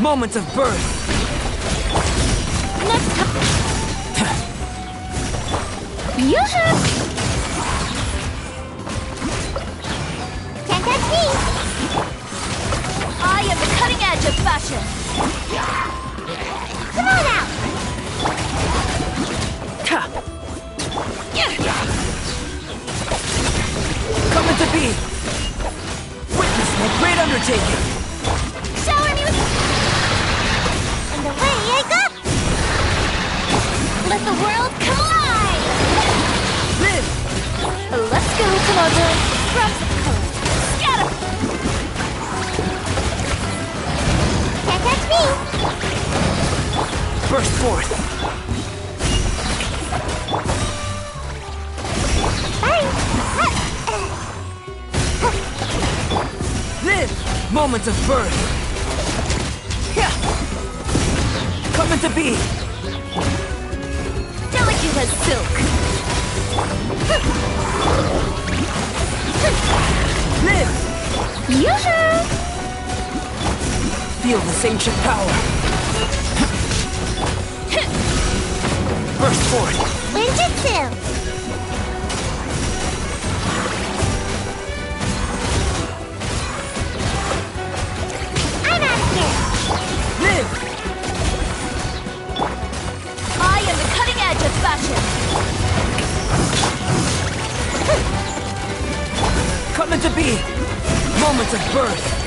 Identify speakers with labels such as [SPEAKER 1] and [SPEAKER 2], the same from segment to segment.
[SPEAKER 1] Moments of birth.
[SPEAKER 2] Next time. Yoo-hoo! Can't catch me! I am the cutting edge of fashion. Come on out!
[SPEAKER 1] Coming to be. Witness my great undertaking.
[SPEAKER 2] Shower me with... And away I go! Let the world collide!
[SPEAKER 1] Live!
[SPEAKER 2] Let's go, Komodo! From scatter! Can't catch me!
[SPEAKER 1] Burst forth! Live! Moments of birth! Coming to be!
[SPEAKER 2] Delicate as silk!
[SPEAKER 1] Live!
[SPEAKER 2] Yoo-hoo!
[SPEAKER 1] Feel this ancient power! Burst forth!
[SPEAKER 2] Ninjutsu!
[SPEAKER 1] first!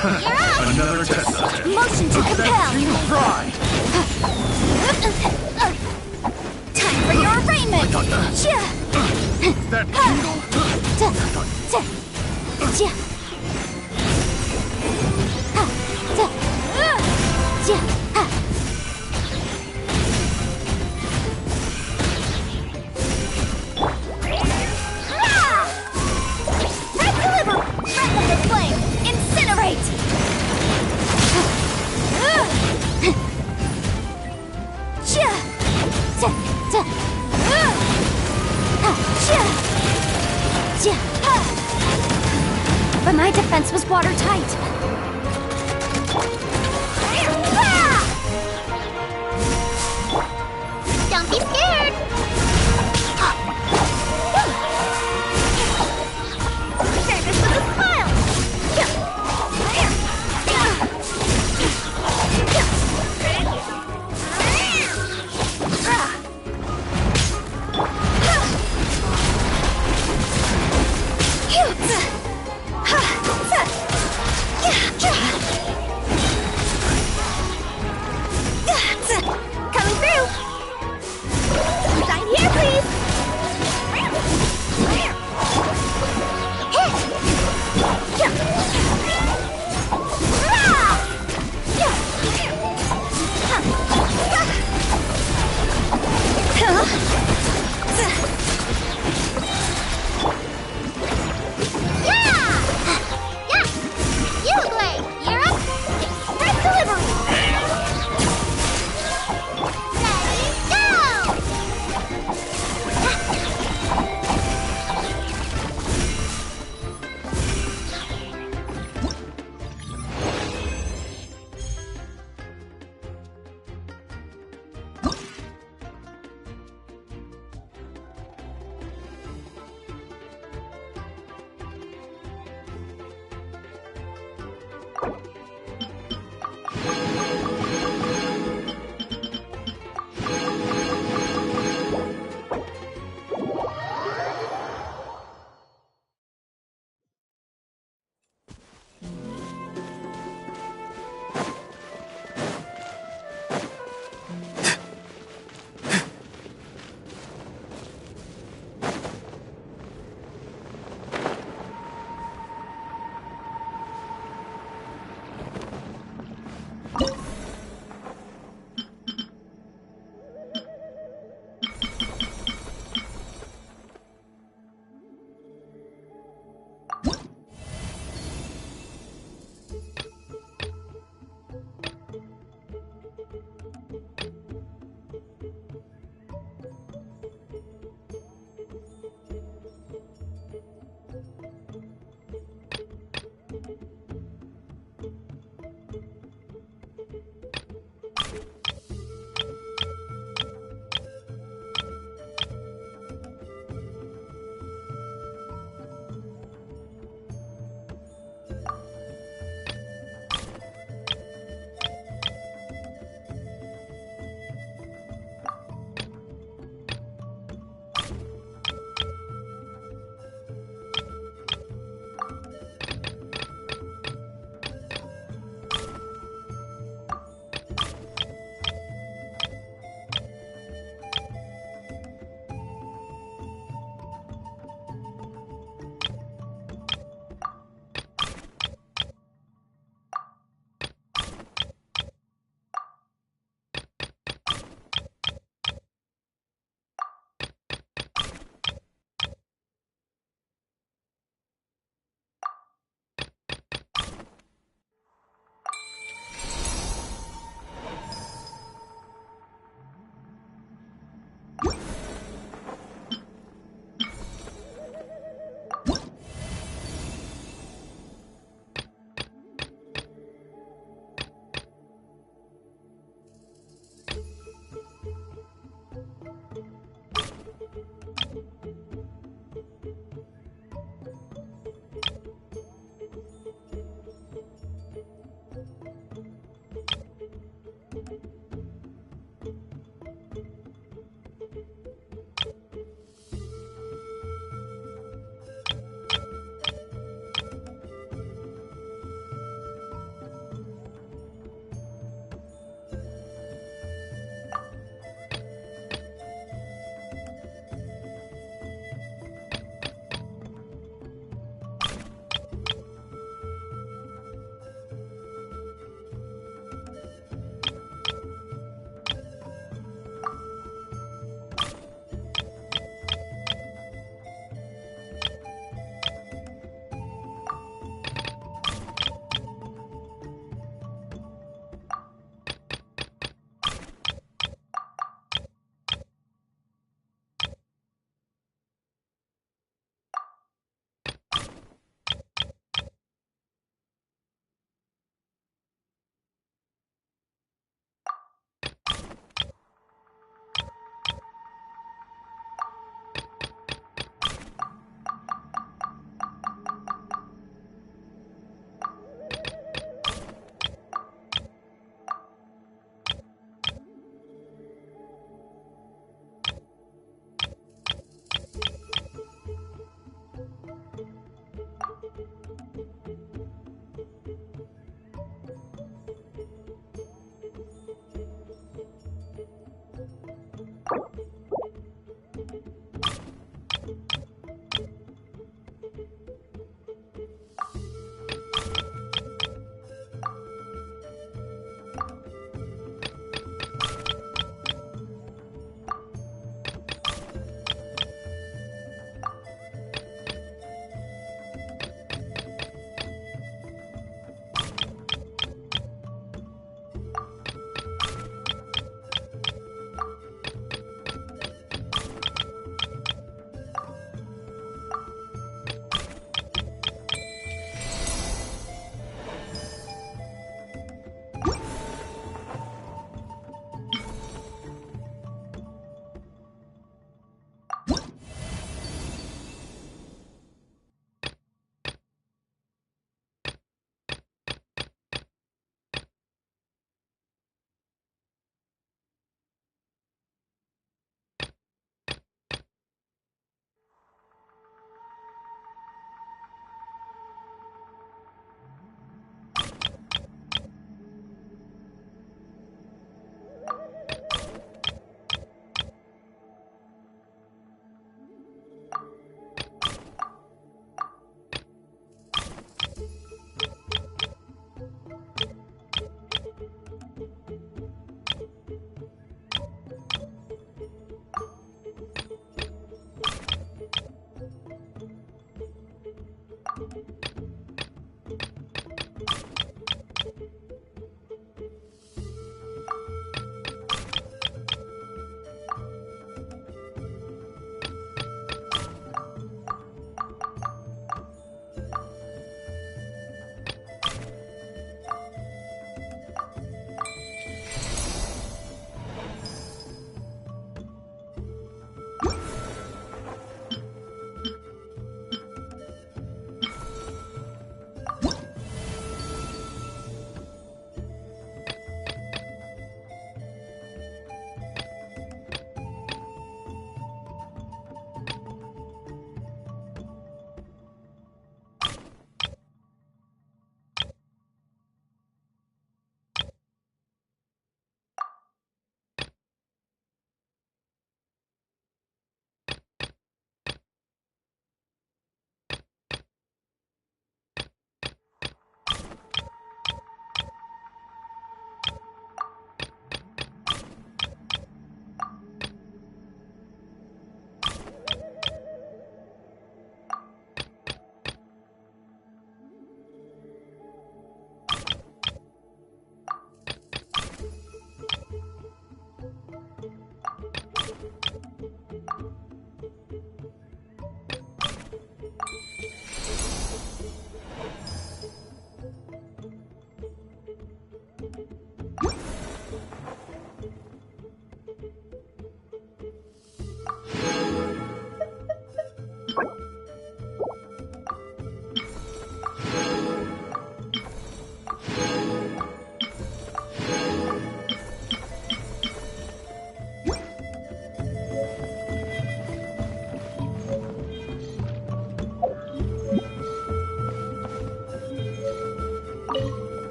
[SPEAKER 3] Another test subject.
[SPEAKER 2] Motion to compel.
[SPEAKER 1] Pride!
[SPEAKER 2] Time for your arraignment.
[SPEAKER 3] That tingle?
[SPEAKER 2] Deliver! Replica flame! Incinerate! But my defense was watertight. Don't be scared! Say this with a smile!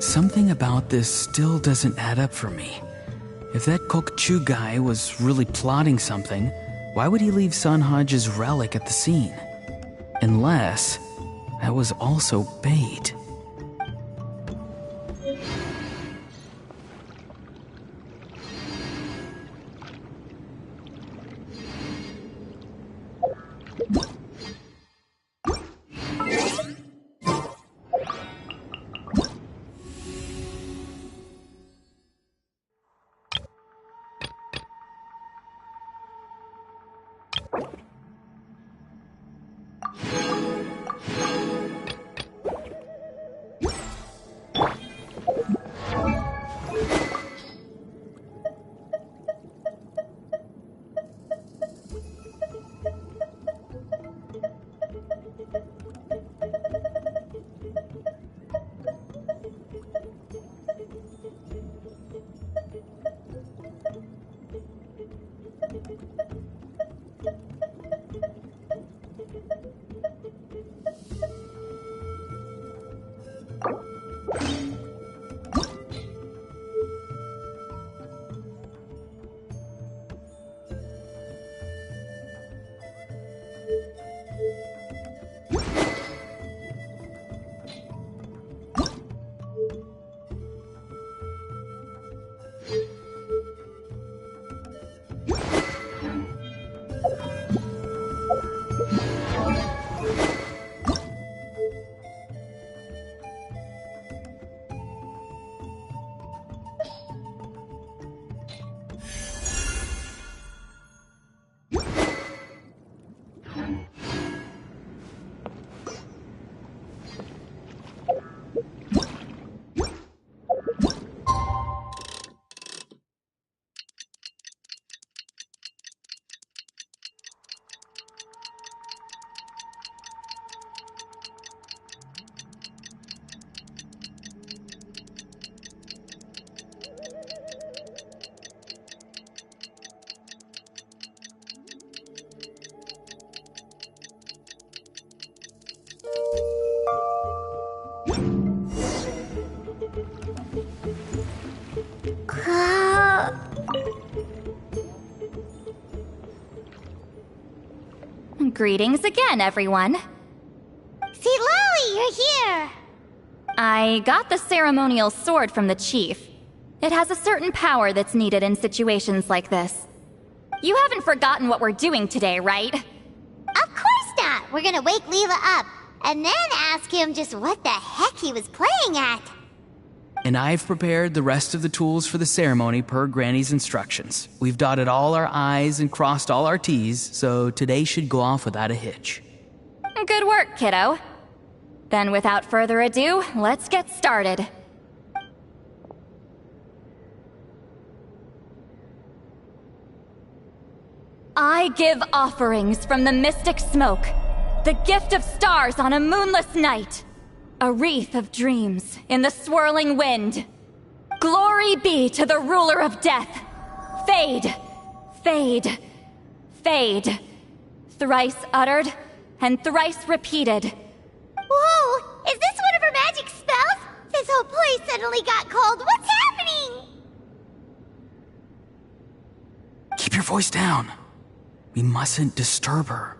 [SPEAKER 1] Something about this still doesn't add up for me. If that Kokchu guy was really plotting something, why would he leave Sanhage's relic at the scene? Unless that was also bait.
[SPEAKER 2] Greetings again, everyone.
[SPEAKER 4] See, Lolly, you're here!
[SPEAKER 2] I got the ceremonial sword from the chief. It has a certain power that's needed in situations like this. You haven't forgotten what we're doing today, right?
[SPEAKER 4] Of course not! We're gonna wake Leela up, and then ask him just what the heck he was playing at.
[SPEAKER 1] And I've prepared the rest of the tools for the ceremony per Granny's instructions. We've dotted all our I's and crossed all our T's, so today should go off without a hitch.
[SPEAKER 2] Good work, kiddo. Then without further ado, let's get started. I give offerings from the mystic smoke, the gift of stars on a moonless night. A wreath of dreams in the swirling wind. Glory be to the ruler of death. Fade, fade, fade. Thrice uttered and thrice repeated.
[SPEAKER 4] Whoa! Is this one of her magic spells? This whole place suddenly got cold. What's happening?
[SPEAKER 1] Keep your voice down. We mustn't disturb her.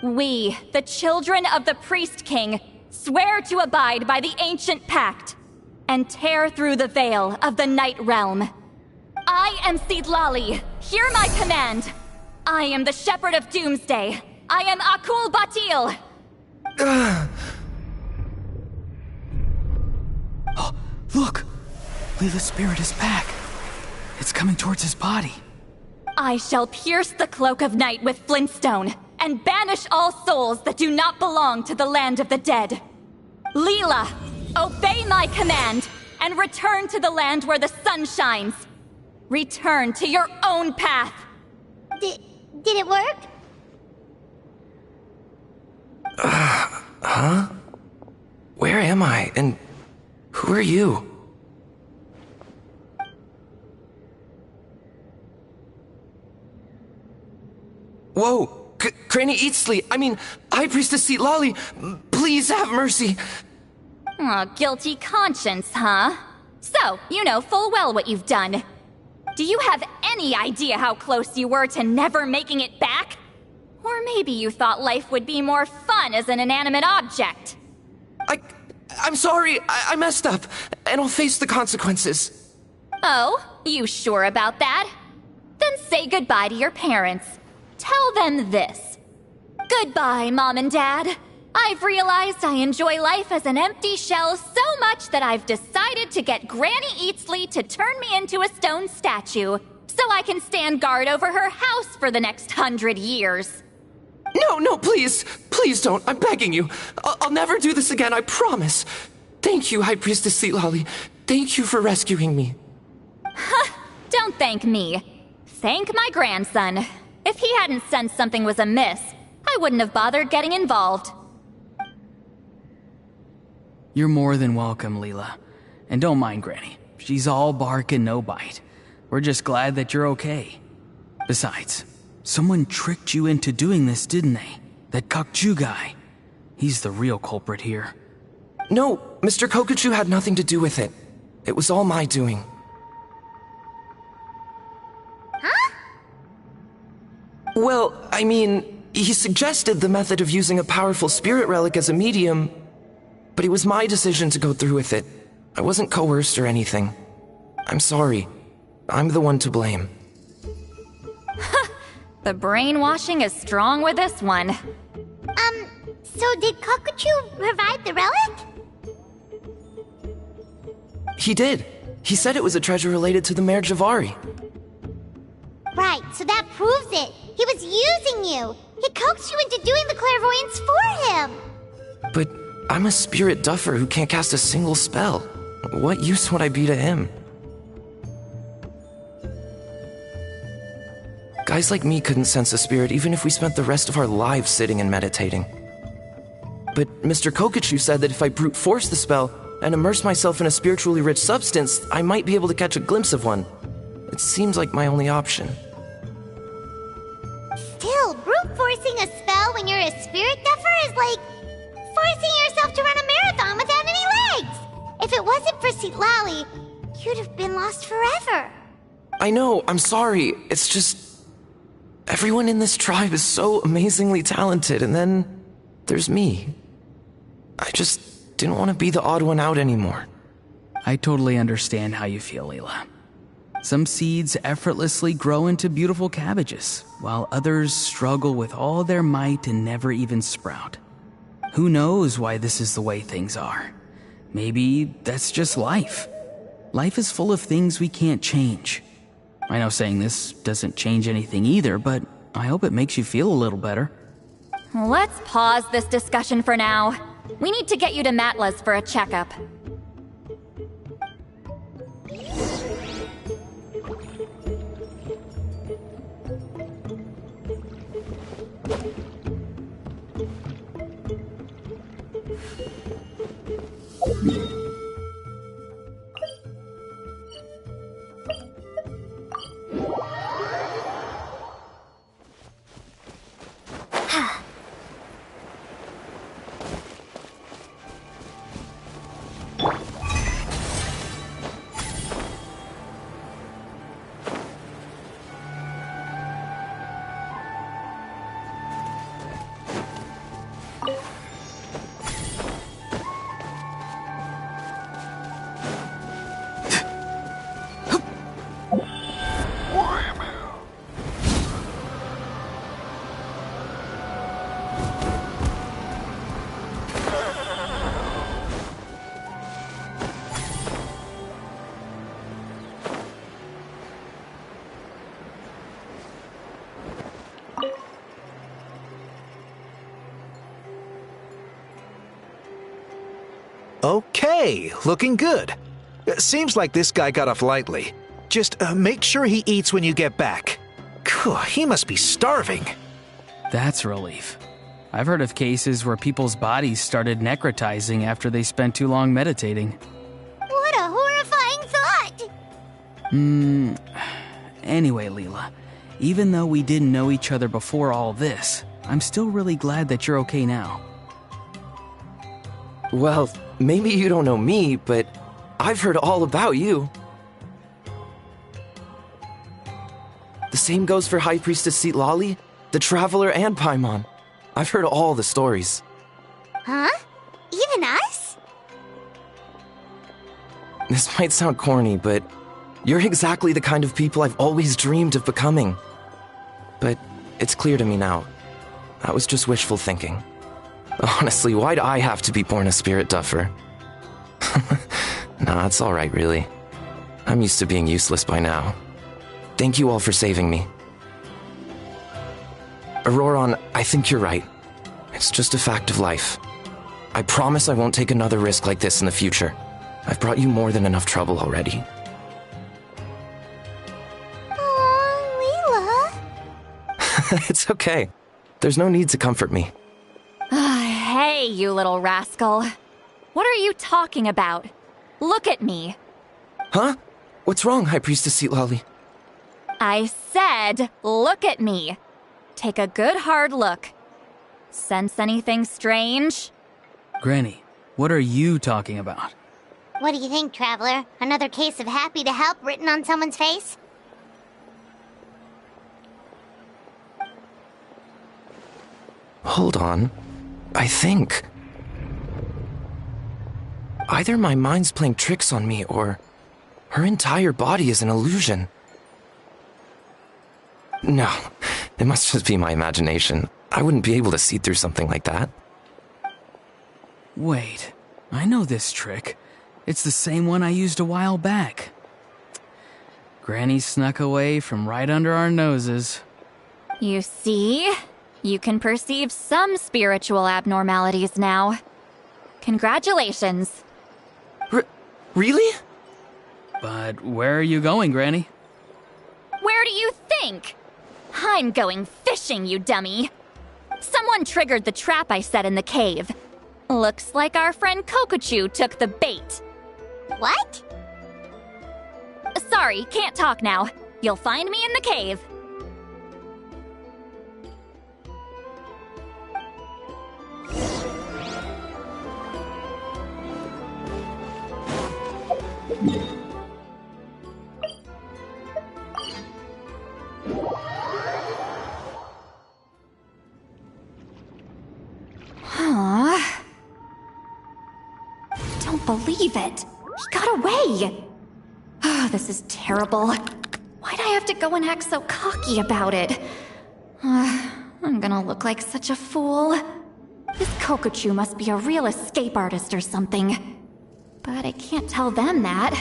[SPEAKER 2] We, the children of the Priest King, swear to abide by the ancient pact and tear through the veil of the Night Realm. I am Seedlali. Hear my command. I am the Shepherd of Doomsday. I am Akul Batil.
[SPEAKER 1] Oh, look! Leela's spirit is back. It's coming towards his body.
[SPEAKER 2] I shall pierce the cloak of night with flintstone and banish all souls that do not belong to the land of the dead. Leela, obey my command and return to the land where the sun shines. Return to your own path.
[SPEAKER 4] Did it work?
[SPEAKER 5] Huh? Where am I? And who are you? Whoa! Granny Eatsley! I mean, High Priestess Seatlali! Please have mercy!
[SPEAKER 2] Oh, guilty conscience, huh? So, you know full well what you've done. Do you have any idea how close you were to never making it back? Or maybe you thought life would be more fun as an inanimate object.
[SPEAKER 5] I'm sorry, I messed up, and I'll face the consequences.
[SPEAKER 2] Oh, you sure about that? Then say goodbye to your parents. Tell them this. Goodbye, Mom and Dad. I've realized I enjoy life as an empty shell so much that I've decided to get Granny Eatsley to turn me into a stone statue, so I can stand guard over her house for the next 100 years.
[SPEAKER 5] No, please. Please don't. I'm begging you. I'll never do this again, I promise. Thank you, High Priestess Seatlolly. Thank you for rescuing me.
[SPEAKER 2] Don't thank me. Thank my grandson. If he hadn't sensed something was amiss, I wouldn't have bothered getting involved.
[SPEAKER 1] You're more than welcome, Leela. And don't mind Granny. She's all bark and no bite. We're just glad that you're okay. Besides, someone tricked you into doing this, didn't they? That Kokchu guy. He's the real culprit here.
[SPEAKER 5] No, Mr. Kokuchu had nothing to do with it. It was all my doing.
[SPEAKER 4] Huh?
[SPEAKER 5] Well, I mean, he suggested the method of using a powerful spirit relic as a medium, but it was my decision to go through with it. I wasn't coerced or anything. I'm sorry. I'm the one to blame.
[SPEAKER 2] The brainwashing is strong with this one.
[SPEAKER 4] So did Kokuchu provide the relic?
[SPEAKER 5] He did. He said it was a treasure related to the Mare Javari.
[SPEAKER 4] Right, so that proves it. He was using you. He coaxed you into doing the clairvoyance for him.
[SPEAKER 5] But I'm a spirit duffer who can't cast a single spell. What use would I be to him? Guys like me couldn't sense a spirit even if we spent the rest of our lives sitting and meditating. But Mr. Kokuchu said that if I brute force the spell and immerse myself in a spiritually rich substance, I might be able to catch a glimpse of one. It seems like my only option.
[SPEAKER 4] Still, brute forcing a spell when you're a spirit duffer is like forcing yourself to run a marathon without any legs. If it wasn't for Seatlolly, you'd have been lost forever.
[SPEAKER 5] I know, I'm sorry. It's just... everyone in this tribe is so amazingly talented, and then there's me. I just didn't want to be the odd one out anymore.
[SPEAKER 1] I totally understand how you feel, Leela. Some seeds effortlessly grow into beautiful cabbages, while others struggle with all their might and never even sprout. Who knows why this is the way things are? Maybe that's just life. Life is full of things we can't change. I know saying this doesn't change anything either, but I hope it makes you feel a little better.
[SPEAKER 2] Let's pause this discussion for now. We need to get you to Matla's for a checkup.
[SPEAKER 6] Okay, looking good. Seems like this guy got off lightly. Just make sure he eats when you get back. He must be starving.
[SPEAKER 1] That's a relief. I've heard of cases where people's bodies started necrotizing after they spent too long meditating.
[SPEAKER 4] What a horrifying thought!
[SPEAKER 1] Anyway, Leela, even though we didn't know each other before all this, I'm still really glad that you're okay now.
[SPEAKER 5] Well, maybe you don't know me, but I've heard all about you. The same goes for High Priestess Citlali, the Traveler, and Paimon. I've heard all the stories.
[SPEAKER 4] Huh? Even us?
[SPEAKER 5] This might sound corny, but you're exactly the kind of people I've always dreamed of becoming. But it's clear to me now. That was just wishful thinking. Honestly, why'd I have to be born a spirit duffer? Nah, it's alright, really. I'm used to being useless by now. Thank you all for saving me. Auroron, I think you're right. It's just a fact of life. I promise I won't take another risk like this in the future. I've brought you more than enough trouble already.
[SPEAKER 4] Aw, Leela.
[SPEAKER 5] It's okay. There's no need to comfort me.
[SPEAKER 2] Hey, you little rascal. What are you talking about? Look at me.
[SPEAKER 5] Huh? What's wrong, High Priestess Citlali?
[SPEAKER 2] I said, look at me. Take a good hard look. Sense anything strange?
[SPEAKER 1] Granny, what are you talking about?
[SPEAKER 4] What do you think, Traveler? Another case of happy to help written on someone's face?
[SPEAKER 5] Hold on. I think... either my mind's playing tricks on me, or her entire body is an illusion. No, it must just be my imagination. I wouldn't be able to see through something like that.
[SPEAKER 1] Wait, I know this trick. It's the same one I used a while back. Granny snuck away from right under our noses.
[SPEAKER 2] You see? You can perceive some spiritual abnormalities now. Congratulations.
[SPEAKER 5] Really?
[SPEAKER 1] But where are you going, Granny?
[SPEAKER 2] Where do you think? I'm going fishing, you dummy. Someone triggered the trap I set in the cave. Looks like our friend Kokochu took the bait.
[SPEAKER 4] What?
[SPEAKER 2] Sorry, can't talk now. You'll find me in the cave. Don't believe it. He got away. Oh, this is terrible. Why'd I have to go and act so cocky about it? I'm gonna look like such a fool. This Kokochu must be a real escape artist or something. But I can't tell them that.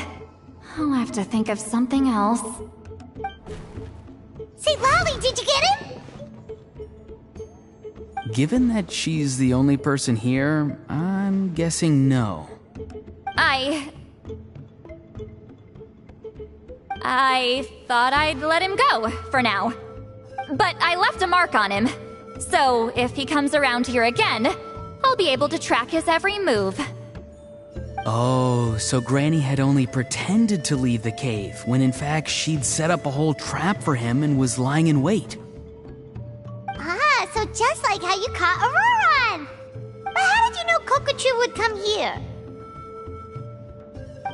[SPEAKER 2] I'll have to think of something else.
[SPEAKER 4] Citlali, did you get him?
[SPEAKER 1] Given that she's the only person here, I'm guessing no.
[SPEAKER 2] I thought I'd let him go, for now. But I left a mark on him. So if he comes around here again, I'll be able to track his every move.
[SPEAKER 1] Oh, so Granny had only pretended to leave the cave, when in fact she'd set up a whole trap for him and was lying in wait.
[SPEAKER 4] Ah, so just like how you caught Auroron! But how did you know Kokochu would come here?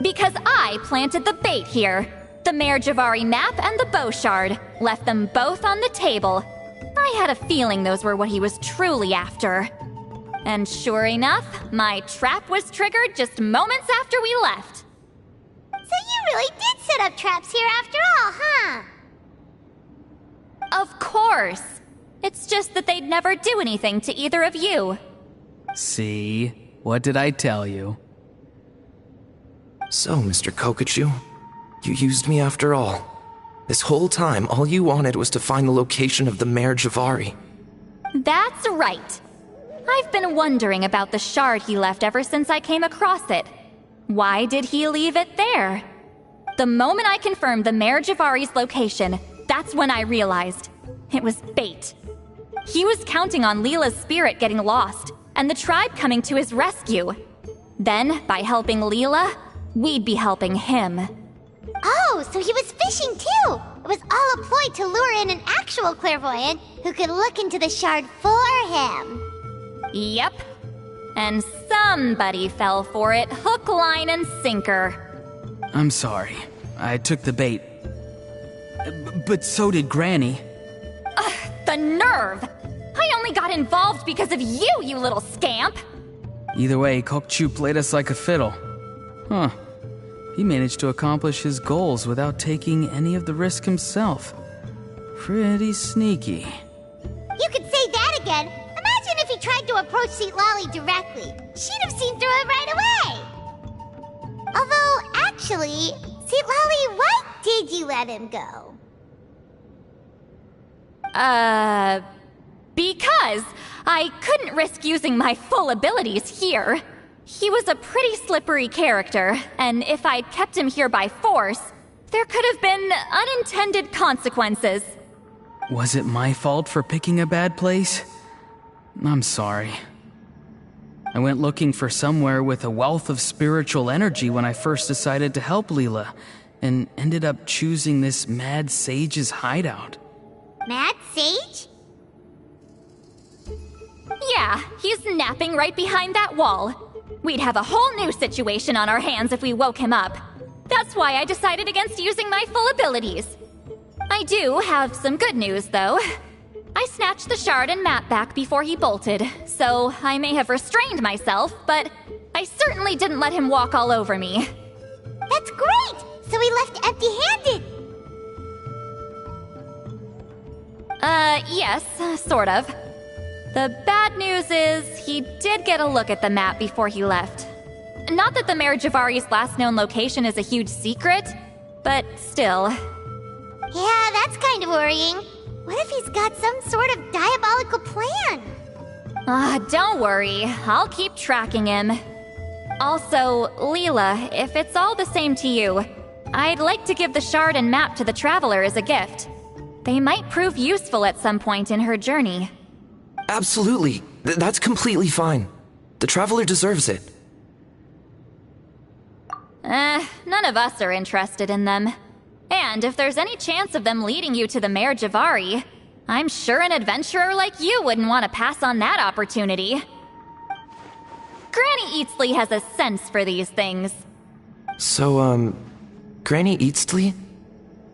[SPEAKER 2] Because I planted the bait here. The Mare Javari map and the bow shard. Left them both on the table. I had a feeling those were what he was truly after. And sure enough, my trap was triggered just moments after we left.
[SPEAKER 4] So you really did set up traps here after all, huh?
[SPEAKER 2] Of course. It's just that they'd never do anything to either of you.
[SPEAKER 1] See? What did I tell you?
[SPEAKER 5] So, Mr. Kokochu, you used me after all. This whole time, all you wanted was to find the location of the Mare Javari.
[SPEAKER 2] That's right. I've been wondering about the shard he left ever since I came across it. Why did he leave it there? The moment I confirmed the Mare Javari's location, that's when I realized. It was bait. He was counting on Leela's spirit getting lost, and the tribe coming to his rescue. Then, by helping Leela, we'd be helping him.
[SPEAKER 4] Oh, so he was fishing too! It was all a ploy to lure in an actual clairvoyant who could look into the shard for him.
[SPEAKER 2] Yep. And somebody fell for it, hook, line, and sinker.
[SPEAKER 1] I'm sorry. I took the bait. But so did Granny.
[SPEAKER 2] The nerve! I only got involved because of you, you little scamp!
[SPEAKER 1] Either way, Kokchu played us like a fiddle. Huh. He managed to accomplish his goals without taking any of the risk himself. Pretty sneaky.
[SPEAKER 4] You could say that again. Imagine if he tried to approach Seatlali directly. She'd have seen through it right away. Although, actually, Seatlali, why did you let him go?
[SPEAKER 2] Because I couldn't risk using my full abilities here. He was a pretty slippery character, and if I'd kept him here by force, there could have been unintended consequences.
[SPEAKER 1] Was it my fault for picking a bad place? I'm sorry. I went looking for somewhere with a wealth of spiritual energy when I first decided to help Leela, and ended up choosing this mad sage's hideout.
[SPEAKER 4] Mad Sage?
[SPEAKER 2] Yeah, he's napping right behind that wall. We'd have a whole new situation on our hands if we woke him up. That's why I decided against using my full abilities. I do have some good news, though. I snatched the shard and map back before he bolted, so I may have restrained myself, but I certainly didn't let him walk all over me.
[SPEAKER 4] That's great! So he left empty-handed!
[SPEAKER 2] Yes, sort of. The bad news is, he did get a look at the map before he left. Not that the Mayor Javari's last known location is a huge secret, but still.
[SPEAKER 4] Yeah, that's kind of worrying. What if he's got some sort of diabolical plan?
[SPEAKER 2] Don't worry. I'll keep tracking him. Also, Leela, if it's all the same to you, I'd like to give the shard and map to the Traveler as a gift. They might prove useful at some point in her journey.
[SPEAKER 5] Absolutely. That's completely fine. The Traveler deserves it.
[SPEAKER 2] None of us are interested in them. And if there's any chance of them leading you to the Mayor Javari, I'm sure an adventurer like you wouldn't want to pass on that opportunity. Granny Eatsley has a sense for these things.
[SPEAKER 5] So, Granny Eatsley?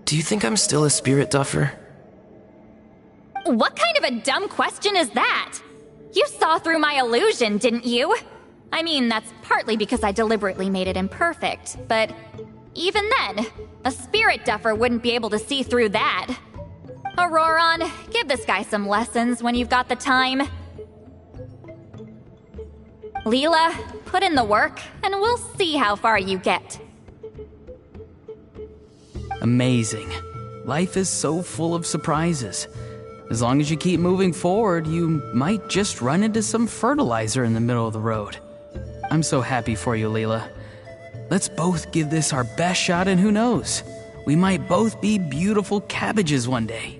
[SPEAKER 5] Do you think I'm still a spirit duffer?
[SPEAKER 2] What kind of a dumb question is that? You saw through my illusion, didn't you? I mean, that's partly because I deliberately made it imperfect, but even then, a spirit duffer wouldn't be able to see through that. Auroron, give this guy some lessons when you've got the time. Leela, put in the work, and we'll see how far you get.
[SPEAKER 1] Amazing. Life is so full of surprises. As long as you keep moving forward, you might just run into some fertilizer in the middle of the road. I'm so happy for you, Leela. Let's both give this our best shot, and who knows? We might both be beautiful cabbages one day.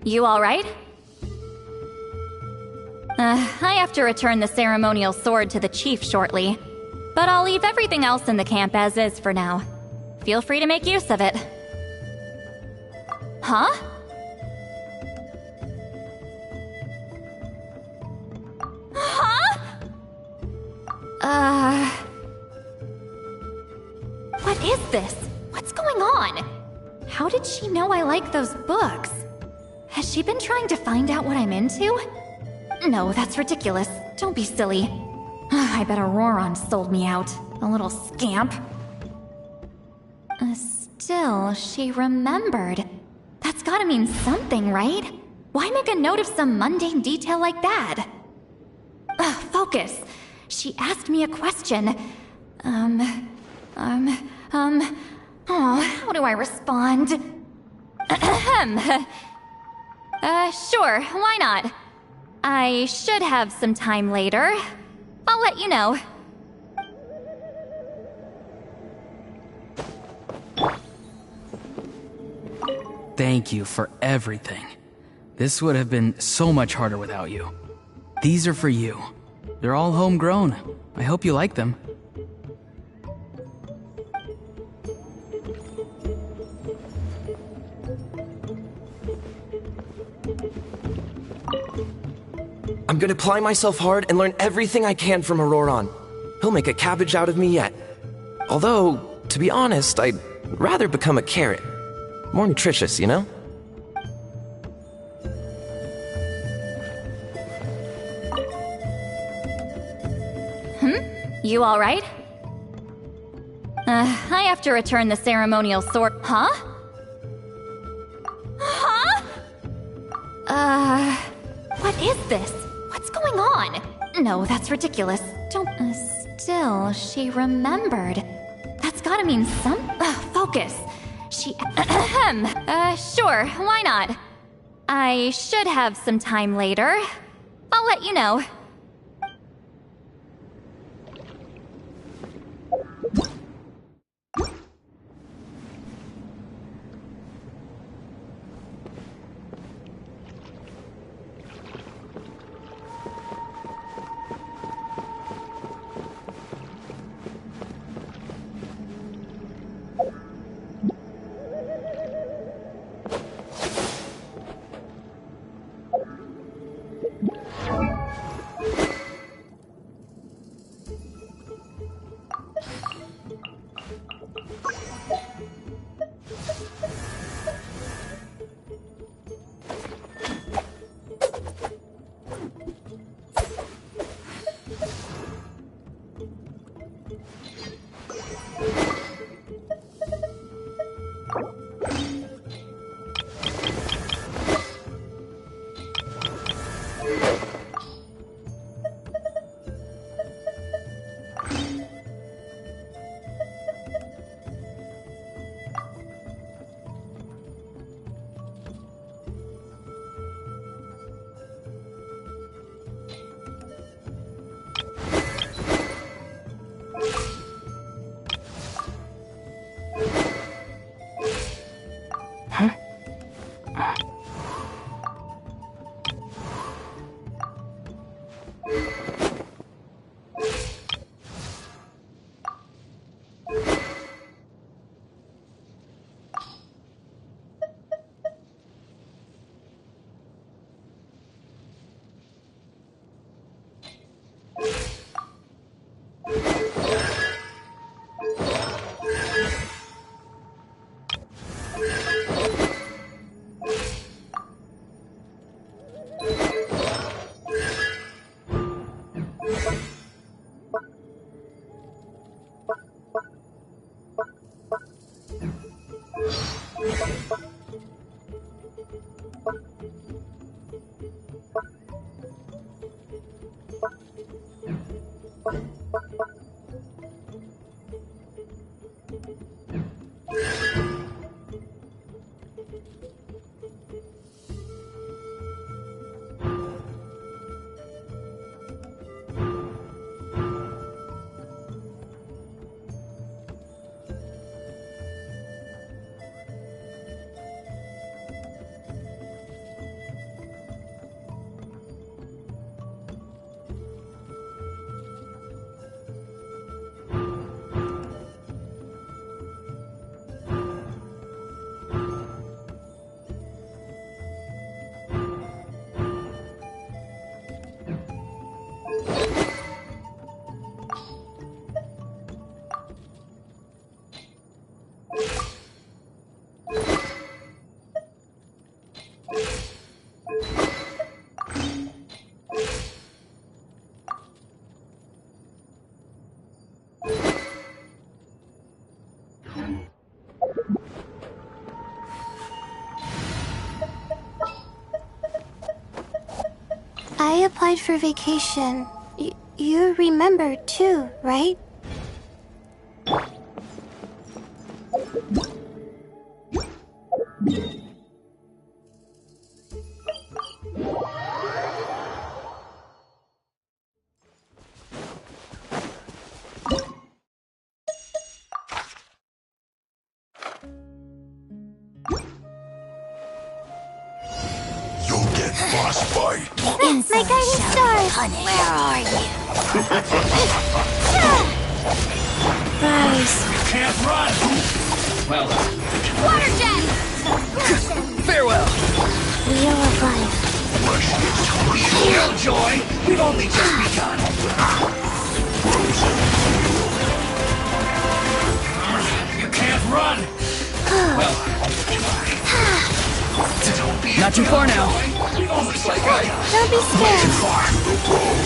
[SPEAKER 2] You alright? I have to return the ceremonial sword to the chief shortly, but I'll leave everything else in the camp as is for now. Feel free to make use of it. Huh? Huh? What is this? What's going on? How did she know I like those books? Has she been trying to find out what I'm into? No, that's ridiculous. Don't be silly. I bet Auroron sold me out. A little scamp. Still, she remembered. That's gotta mean something, right? Why make a note of some mundane detail like that? Focus. She asked me a question. How do I respond? Sure, why not? I should have some time later. I'll let you know.
[SPEAKER 1] Thank you for everything. This would have been so much harder without you. These are for you. They're all homegrown. I hope you like them.
[SPEAKER 5] I'm gonna apply myself hard and learn everything I can from Auroron. He'll make a cabbage out of me yet. Although, to be honest, I'd rather become a carrot. More nutritious, you know?
[SPEAKER 2] You alright? I have to return the ceremonial sword. Huh? Huh? What is this? What's going on? No, that's ridiculous. Don't. Still, she remembered. That's gotta mean some. Focus. She. Sure, why not? I should have some time later. I'll let you know.
[SPEAKER 4] I applied for vacation. You remember too, right?
[SPEAKER 3] You'll get boss fight.
[SPEAKER 4] My guiding stars!
[SPEAKER 2] Where are you?
[SPEAKER 4] Rise.
[SPEAKER 3] Can't run!
[SPEAKER 7] Well,
[SPEAKER 2] Water jet!
[SPEAKER 1] Farewell!
[SPEAKER 4] Wheel of life.
[SPEAKER 7] well, Joy, we've only just begun.
[SPEAKER 3] You can't run!
[SPEAKER 7] Well,
[SPEAKER 1] Not too far now.
[SPEAKER 7] almost like I...
[SPEAKER 4] Don't be scared.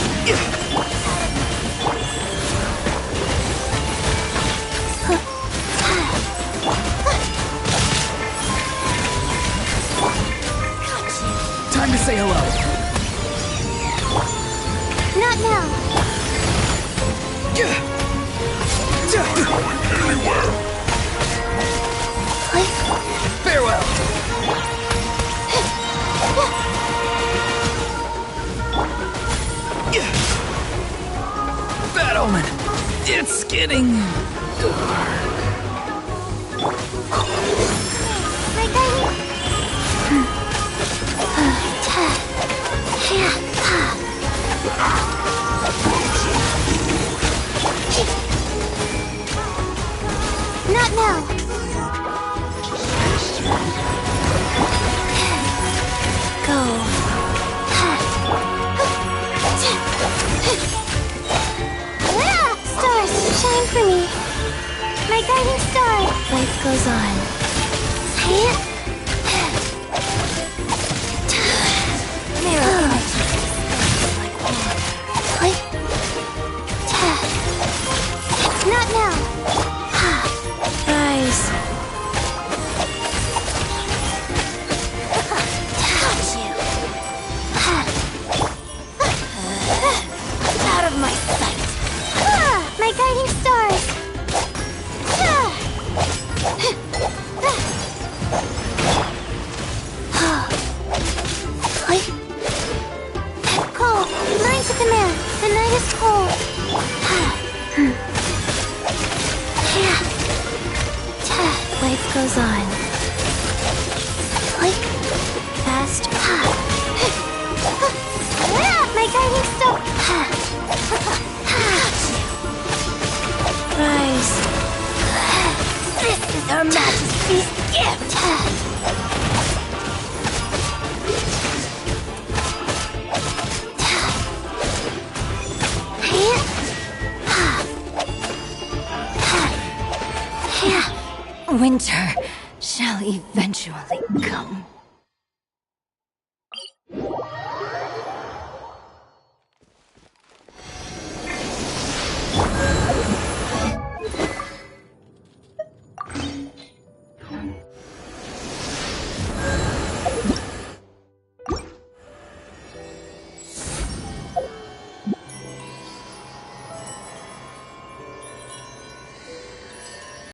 [SPEAKER 1] Time to say hello.
[SPEAKER 4] Not now.
[SPEAKER 1] Farewell! Bad omen. It's getting dark.
[SPEAKER 4] My guiding... Not now. Go. Stars, shine for me. My guiding star. Life goes on. Not now. Rise. Touch you. Out of my sight. My guiding stars. Cold. Mine to command. The night is cold. Life goes on. Fast. My guiding star. Rise. This is Her Majesty's gift.
[SPEAKER 2] Winter shall eventually come.